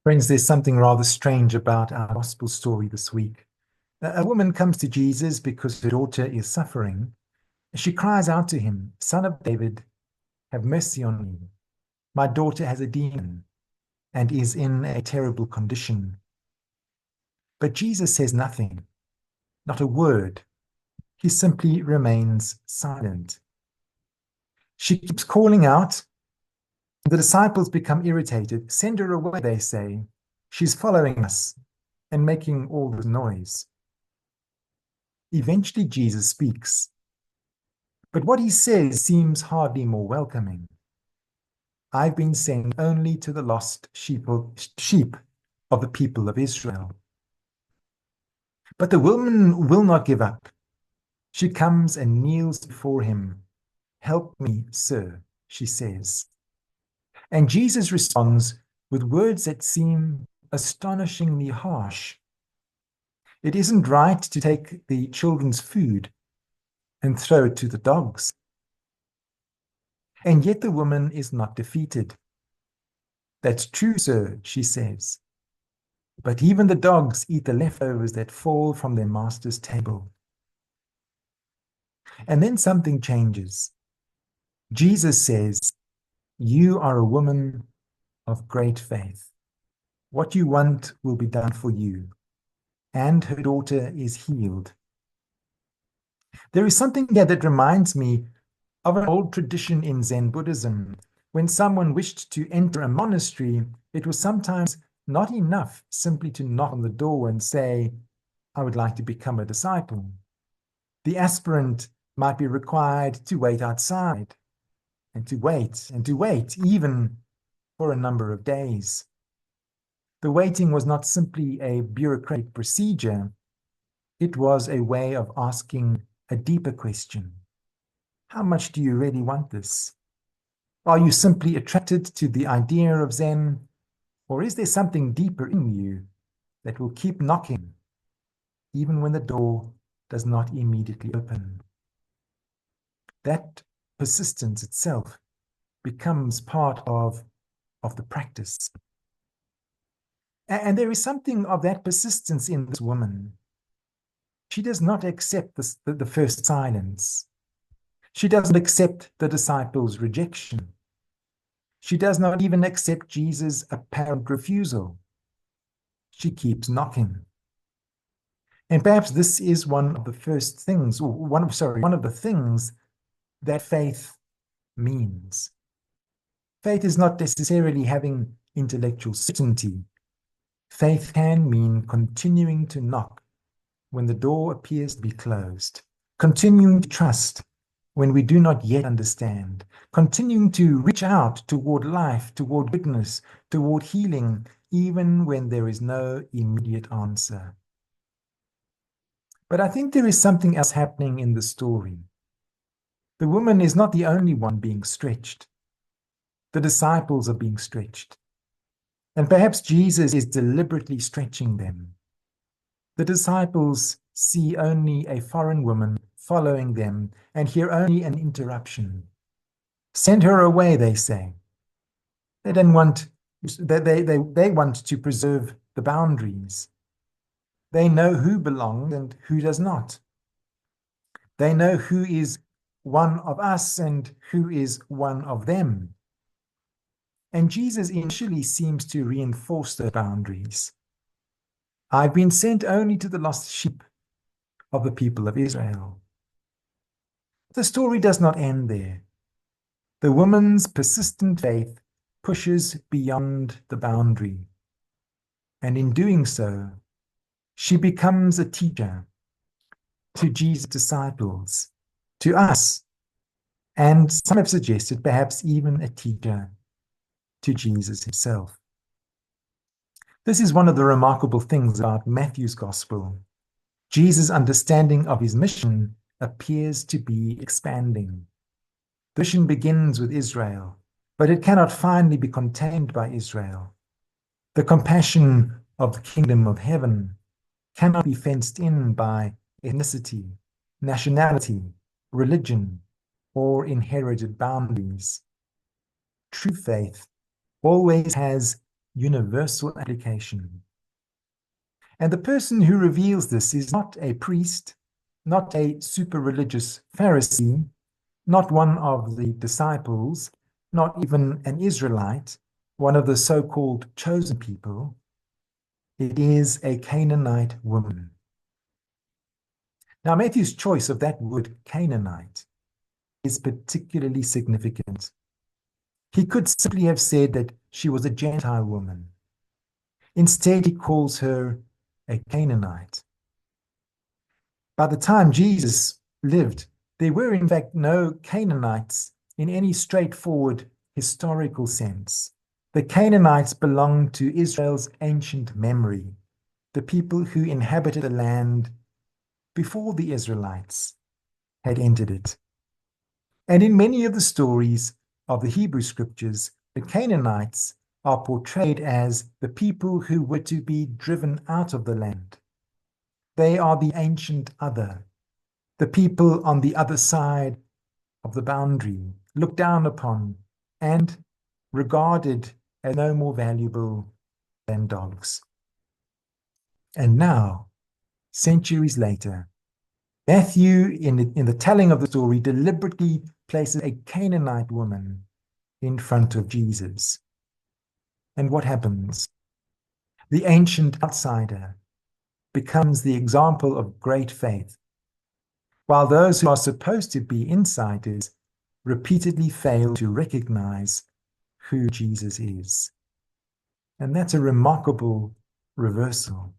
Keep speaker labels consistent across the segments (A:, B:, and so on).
A: Friends, there's something rather strange about our gospel story this week. A woman comes to Jesus because her daughter is suffering. She cries out to him, "Son of David, have mercy on me. My daughter has a demon and is in a terrible condition." But Jesus says nothing, not a word. He simply remains silent. She keeps calling out. The disciples become irritated. "Send her away," they say. "She's following us and making all this noise." Eventually, Jesus speaks, but what he says seems hardly more welcoming. "I've been sent only to the lost sheep of the people of Israel." But the woman will not give up. She comes and kneels before him. "Help me, sir," she says. And Jesus responds with words that seem astonishingly harsh. "It isn't right to take the children's food and throw it to the dogs." And yet the woman is not defeated. "That's true, sir," she says. "But even the dogs eat the leftovers that fall from their master's table." And then something changes. Jesus says, "You are a woman of great faith. What you want will be done for you." And her daughter is healed. There is something here that reminds me of an old tradition in Zen Buddhism. When someone wished to enter a monastery, it was sometimes not enough simply to knock on the door and say, "I would like to become a disciple." The aspirant might be required to wait outside and to wait and to wait, even for a number of days. The waiting was not simply a bureaucratic procedure, it was a way of asking a deeper question. How much do you really want this? Are you simply attracted to the idea of Zen, or is there something deeper in you that will keep knocking, even when the door does not immediately open? That persistence itself becomes part of the practice. And there is something of that persistence in this woman. She does not accept the first silence. She doesn't accept the disciples' rejection. She does not even accept Jesus' apparent refusal. She keeps knocking. And perhaps this is one of the first things, or one of the things that faith means. Faith is not necessarily having intellectual certainty. Faith can mean continuing to knock when the door appears to be closed, continuing to trust when we do not yet understand, continuing to reach out toward life, toward goodness, toward healing, even when there is no immediate answer. But I think there is something else happening in the story. The woman is not the only one being stretched. The disciples are being stretched. And perhaps Jesus is deliberately stretching them. The disciples see only a foreign woman following them and hear only an interruption. "Send her away," they say. They don't want, they want to preserve the boundaries. They know who belongs and who does not. They know who is one of us and who is one of them. And Jesus initially seems to reinforce the boundaries. "I've been sent only to the lost sheep of the people of Israel." The story does not end there. The woman's persistent faith pushes beyond the boundary. And in doing so, she becomes a teacher to Jesus' disciples, to us, and some have suggested perhaps even a teacher to Jesus himself. This is one of the remarkable things about Matthew's gospel. Jesus' understanding of his mission appears to be expanding. The mission begins with Israel, but it cannot finally be contained by Israel. The compassion of the kingdom of heaven cannot be fenced in by ethnicity, nationality, religion, or inherited boundaries. True faith always has universal application. And the person who reveals this is not a priest, not a super religious Pharisee, not one of the disciples, not even an Israelite, one of the so-called chosen people. It is a Canaanite woman. Now, Matthew's choice of that word Canaanite is particularly significant. He could simply have said that she was a Gentile woman. Instead, he calls her a Canaanite. By the time Jesus lived, there were in fact no Canaanites in any straightforward historical sense. The Canaanites belonged to Israel's ancient memory, the people who inhabited the land before the Israelites had entered it. And in many of the stories of the Hebrew scriptures, the Canaanites are portrayed as the people who were to be driven out of the land. They are the ancient other, the people on the other side of the boundary, looked down upon and regarded as no more valuable than dogs. And now, centuries later, Matthew, in the telling of the story, deliberately places a Canaanite woman in front of Jesus. And what happens? The ancient outsider becomes the example of great faith, while those who are supposed to be insiders repeatedly fail to recognize who Jesus is. And that's a remarkable reversal.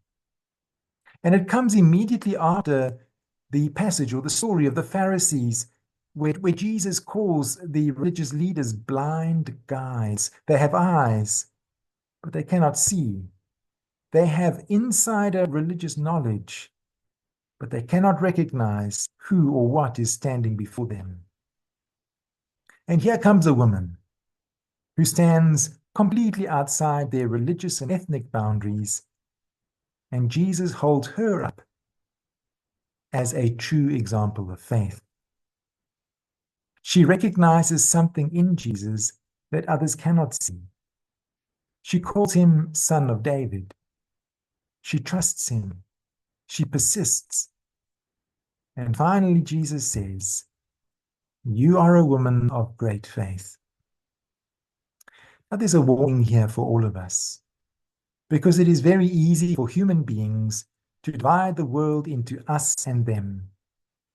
A: And it comes immediately after the passage or the story of the Pharisees, where Jesus calls the religious leaders blind guides. They have eyes, but they cannot see. They have insider religious knowledge, but they cannot recognize who or what is standing before them. And here comes a woman who stands completely outside their religious and ethnic boundaries, and Jesus holds her up as a true example of faith. She recognizes something in Jesus that others cannot see. She calls him Son of David. She trusts him. She persists. And finally, Jesus says, "You are a woman of great faith." Now, there's a warning here for all of us, because it is very easy for human beings to divide the world into us and them.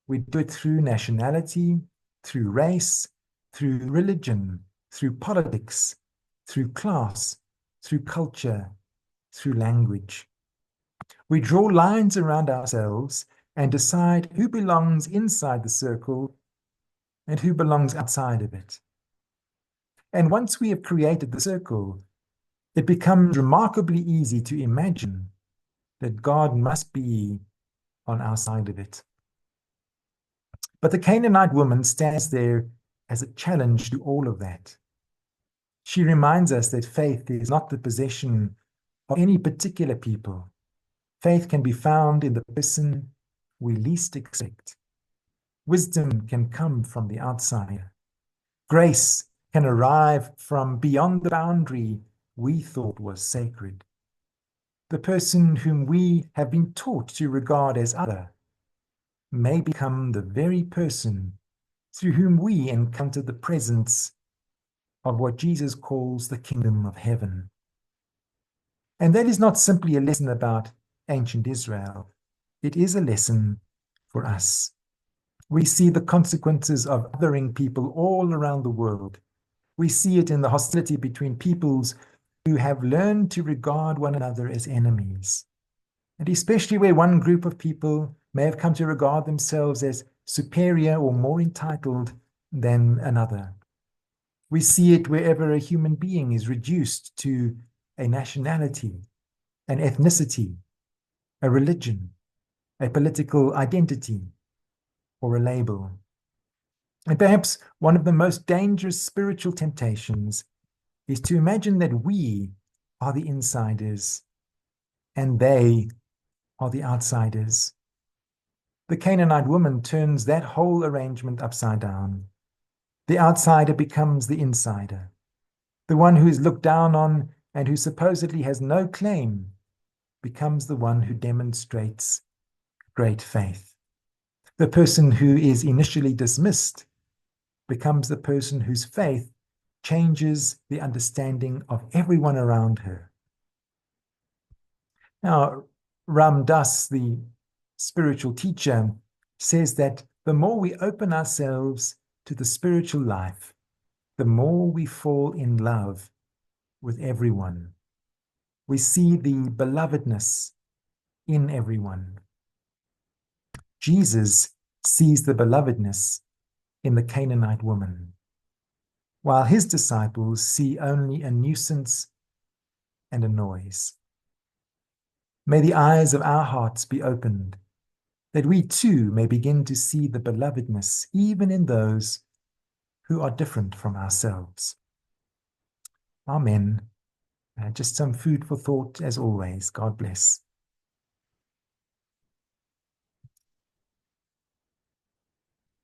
A: We do it through nationality, through race, through religion, through politics, through class, through culture, through language. We draw lines around ourselves and decide who belongs inside the circle and who belongs outside of it. And once we have created the circle, it becomes remarkably easy to imagine that God must be on our side of it. But the Canaanite woman stands there as a challenge to all of that. She reminds us that faith is not the possession of any particular people. Faith can be found in the person we least expect. Wisdom can come from the outside. Grace can arrive from beyond the boundary we thought was sacred. The person whom we have been taught to regard as other may become the very person through whom we encounter the presence of what Jesus calls the kingdom of heaven. And that is not simply a lesson about ancient Israel. It is a lesson for us. We see the consequences of othering people all around the world. We see it in the hostility between peoples who have learned to regard one another as enemies, and especially where one group of people may have come to regard themselves as superior or more entitled than another. We see it wherever a human being is reduced to a nationality, an ethnicity, a religion, a political identity, or a label. And perhaps one of the most dangerous spiritual temptations is to imagine that we are the insiders and they are the outsiders. The Canaanite woman turns that whole arrangement upside down. The outsider becomes the insider, the one who is looked down on and who supposedly has no claim becomes the one who demonstrates great faith. The person who is initially dismissed becomes the person whose faith changes the understanding of everyone around her. Now, Ram Dass, the spiritual teacher, says that the more we open ourselves to the spiritual life, the more we fall in love with everyone. We see the belovedness in everyone. Jesus sees the belovedness in the Canaanite woman, while his disciples see only a nuisance and a noise. May the eyes of our hearts be opened, that we too may begin to see the belovedness even in those who are different from ourselves. Amen. Just some food for thought as always. God bless.